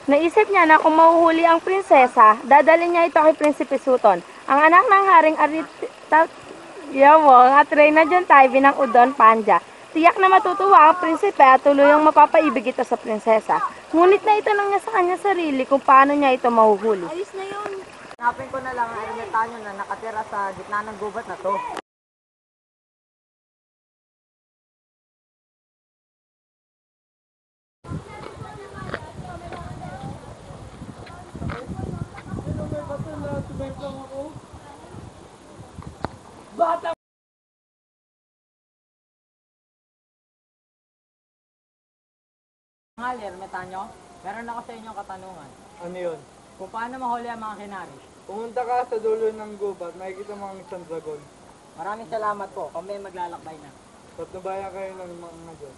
Naisip niya na kung mahuhuli ang prinsesa, dadalhin niya ito kay Prinsipe Suton, ang anak ng Haring at Reyna Juntay binang Udon Panja. Tiyak na matutuwa ang prinsipe at tuluyang mapapaibig ito sa prinsesa. Ngunit naitanong niya sa kanya sarili kung paano niya ito mahuhuli. Ayos na yun. Hanapin ko na lang ang ermitanyo na nakatira sa gitna ng gubat na to. Mahal, ermitanyo, meron ako sa inyong katanungan. Ano yun? Kung paano mahuli ang mga kinari? Pumunta ka sa dulo ng gubat, makikita mo ang isang dragon. Maraming salamat po, kami maglalakbay na. Patnubayan kayo ng mga nagon.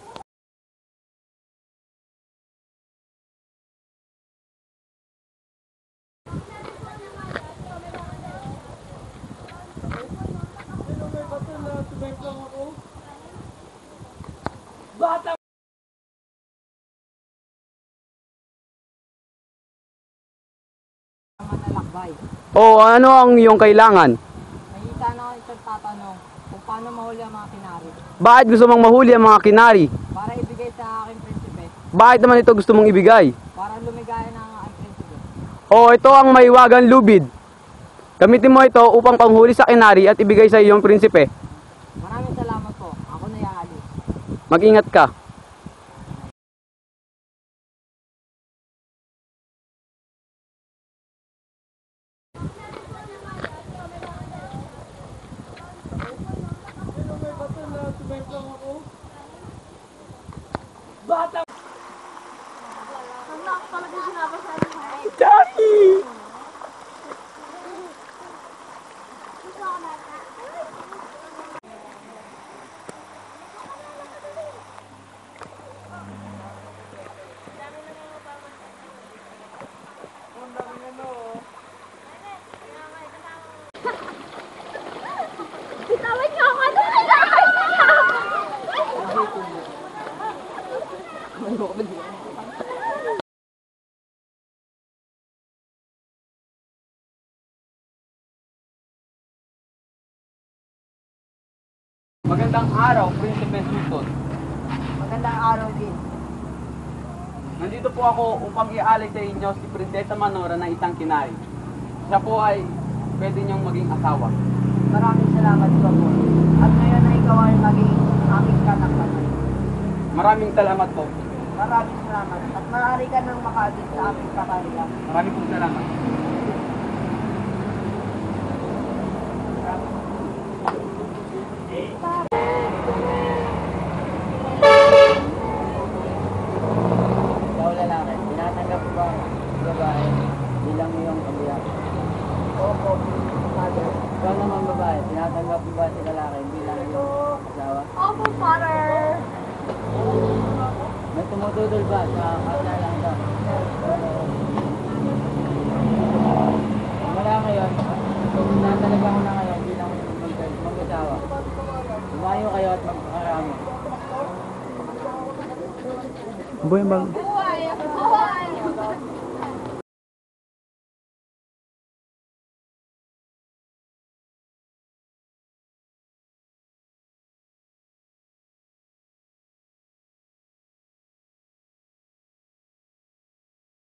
Manlalakbay. O ano ang iyong kailangan? Nakita na ako isang tatanong kung paano mahuli ang mga kinari. Bakit gusto mong mahuli ang mga kinari? Para ibigay sa aking prinsipe, Bakit naman ito gusto mong ibigay? para lumigaya ng aking prinsipe. O ito ang maiwagang lubid. Gamitin mo ito upang panghuli sa kinari at ibigay sa iyong prinsipe. Maraming salamat po, ako na yaalis. Mag-ingat ka. Magandang araw, Prinsipe Suton. Magandang araw din. Nandito po ako upang ialay sa inyo si Prinsesa Manora ng isang kinari. Siya po ay pwede niyong maging asawa. Maraming salamat po. At ngayon na ikaw ay maging aming kanak-kamay. Maraming salamat po. Maraming salamat. At maaari ka nang makagit sa aming kakariyan. Maraming po salamat. Ikaw lalaki, tinatanggap mo ba ang babae bilang iyong kabiyak? Opo, father. Ikaw naman babae, tinatanggap mo ba si lalaki bilang iyong asawa? Opo, father! May tumutudol ba sa kanalang ka? Wala ngayon, tinatalaga ko na ngayon bilang mag-asawa. Lumayo kayo at magkakarami. Boy, bang